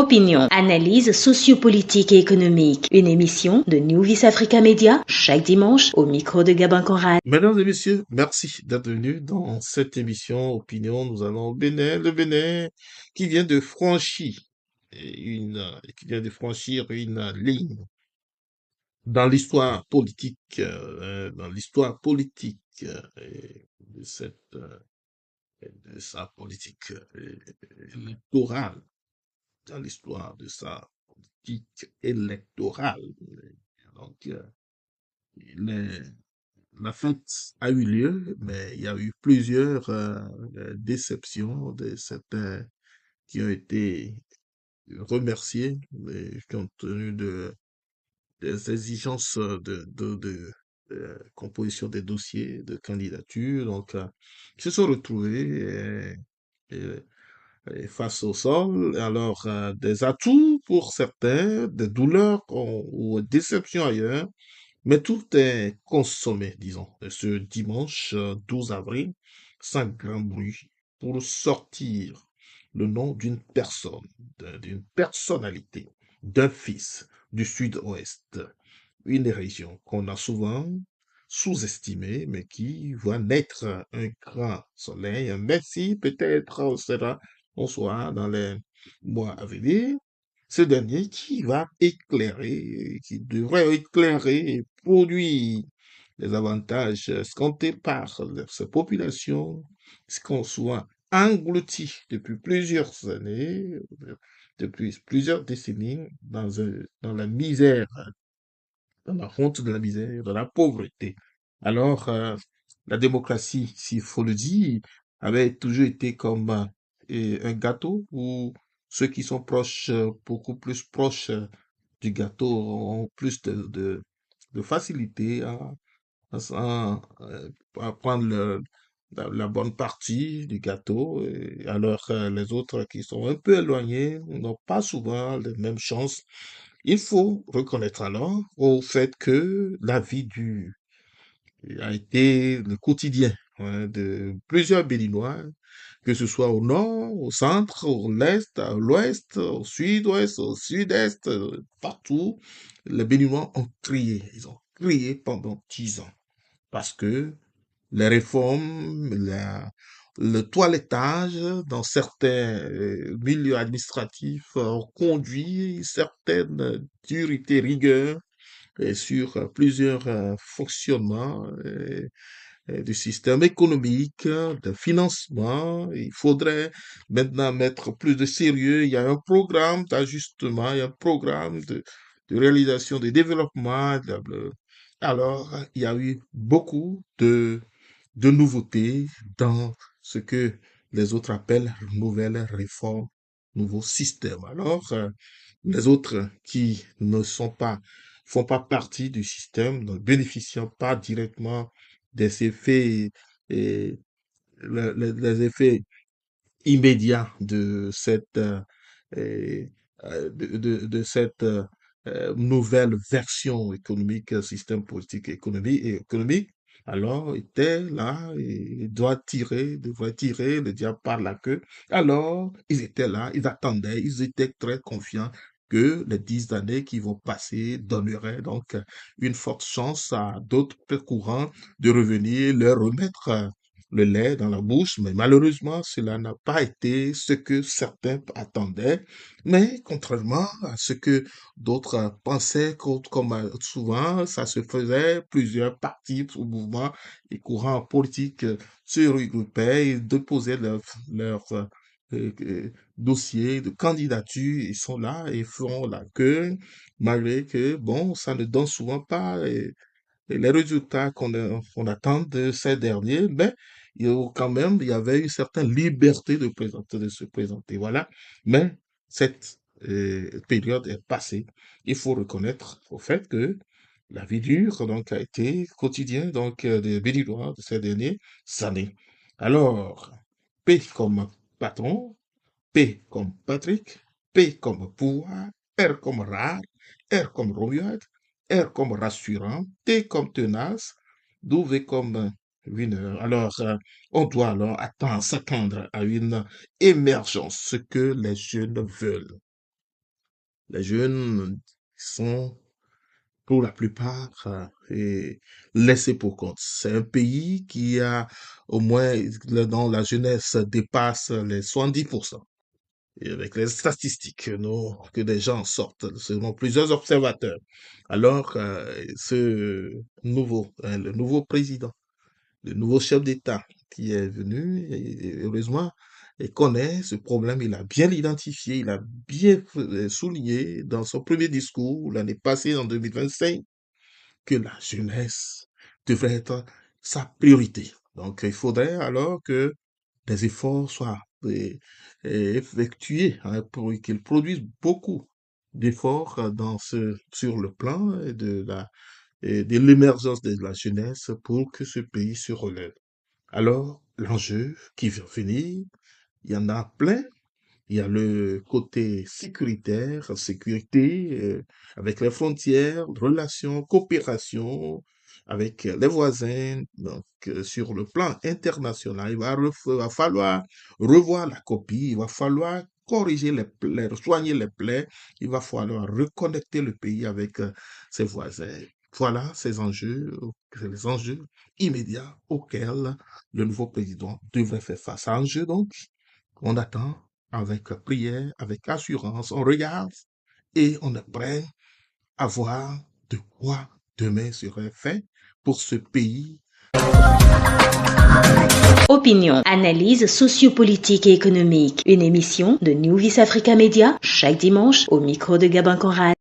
Opinion, analyse sociopolitique et économique. Une émission de New Vis Africa Media, chaque dimanche, au micro de Gabin Conrad. Mesdames et messieurs, merci d'être venus dans cette émission Opinion. Nous allons au Bénin, le Bénin qui vient de franchir une ligne dans l'histoire politique, de de sa politique électorale, dans l'histoire de sa politique électorale. Donc, les, La fête a eu lieu, mais il y a eu plusieurs déceptions de certains qui ont été remerciés compte tenu des exigences de composition des dossiers de candidature. Donc, ils se sont retrouvés et- et face au sol. Alors, des atouts pour certains, des douleurs ou déceptions ailleurs. Mais tout est consommé, disons, ce dimanche 12 avril, sans grand bruit, pour sortir le nom d'une personne, d'une personnalité, d'un fils du Sud-Ouest, une région qu'on a souvent sous-estimée, mais qui va naître un grand soleil, un Messie peut-être on sera dans les mois à venir, ce dernier qui va éclairer, qui devrait éclairer et produire les avantages escomptés par ces populations, ce qu'on soit englouti depuis plusieurs années, depuis plusieurs décennies, dans la misère, dans la honte de la misère, dans la pauvreté. Alors, la démocratie, s'il faut le dire, avait toujours été comme un gâteau où ceux qui sont proches, beaucoup plus proches du gâteau ont plus de facilité à prendre la bonne partie du gâteau, alors les autres qui sont un peu éloignés n'ont pas souvent les mêmes chances. Il faut reconnaître alors au fait que la vie a été le quotidien de plusieurs Béninois, que ce soit au nord, au centre, au l'est, à l'ouest, au sud-ouest, au sud-est, partout. Les Béninois ont crié, ils ont crié pendant 10 ans parce que les réformes, le toilettage dans certains milieux administratifs ont conduit certaines durités, rigueurs sur plusieurs fonctionnements du système économique, de financement. Il faudrait maintenant mettre plus de sérieux. Il y a un programme d'ajustement, il y a un programme de réalisation, de développement. Alors, il y a eu beaucoup de nouveautés dans ce que les autres appellent nouvelles réformes, nouveaux systèmes. Alors, les autres qui ne font pas partie du système, ne bénéficiant pas directement des effets, et les effets immédiats de euh, de cette nouvelle version économique, système politique économique, alors était là et devrait tirer le diable par la queue. Alors, ils étaient là, ils attendaient, ils étaient très confiants que les 10 années qui vont passer donneraient donc une forte chance à d'autres courants de revenir leur remettre le lait dans la bouche, mais malheureusement, cela n'a pas été ce que certains attendaient, mais contrairement à ce que d'autres pensaient, comme souvent ça se faisait, plusieurs partis ou mouvements et courants politiques se regroupaient et déposaient dossier de candidature, ils sont là et feront la queue, malgré que, bon, ça ne donne souvent pas et les résultats qu'on attend de ces derniers, mais quand même, il y avait une certaine liberté de se présenter. Voilà. Mais cette période est passée. Il faut reconnaître au fait que la vie dure donc, a été quotidienne donc, des Béninois de ces dernières années. Alors, P comme patron, P comme Patrick, P comme pouvoir, R comme rare, R comme Romuald, R comme rassurant, T comme tenace, W comme winner. Alors, on doit alors s'attendre à une émergence, ce que les jeunes veulent. Les jeunes sont pour la plupart laissés pour compte. C'est un pays qui a au moins, dont la jeunesse dépasse les 70%. Et avec les statistiques que des gens sortent, selon plusieurs observateurs. Alors, le nouveau président, le nouveau chef d'État qui est venu, et heureusement, il connaît ce problème, il a bien identifié, il a bien souligné dans son premier discours l'année passée, en 2025, que la jeunesse devrait être sa priorité. Donc, il faudrait alors que des efforts soient effectués, hein, pour qu'ils produisent beaucoup d'efforts sur le plan de l'émergence de la jeunesse pour que ce pays se relève. Alors, l'enjeu qui va venir, il y en a plein. Il y a le côté sécuritaire, sécurité avec les frontières, relations, coopération avec les voisins. Donc, sur le plan international, va falloir revoir la copie, il va falloir corriger les plaies, soigner les plaies, il va falloir reconnecter le pays avec ses voisins. Voilà les enjeux immédiats auxquels le nouveau président devrait faire face. Enjeux donc, on attend avec prière, avec assurance, on regarde et on est prêt à voir de quoi demain serait fait pour ce pays. Opinion, analyse sociopolitique et économique. Une émission de New Vis Africa Media chaque dimanche au micro de Gabin Conrad.